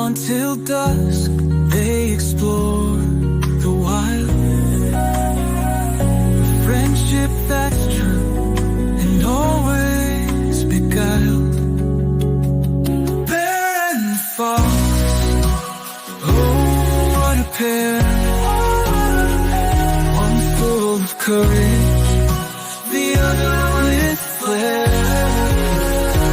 until dusk, they explore the wild. A friendship that's true and always beguiled. Bear and fox, oh what a pair. One full of courage,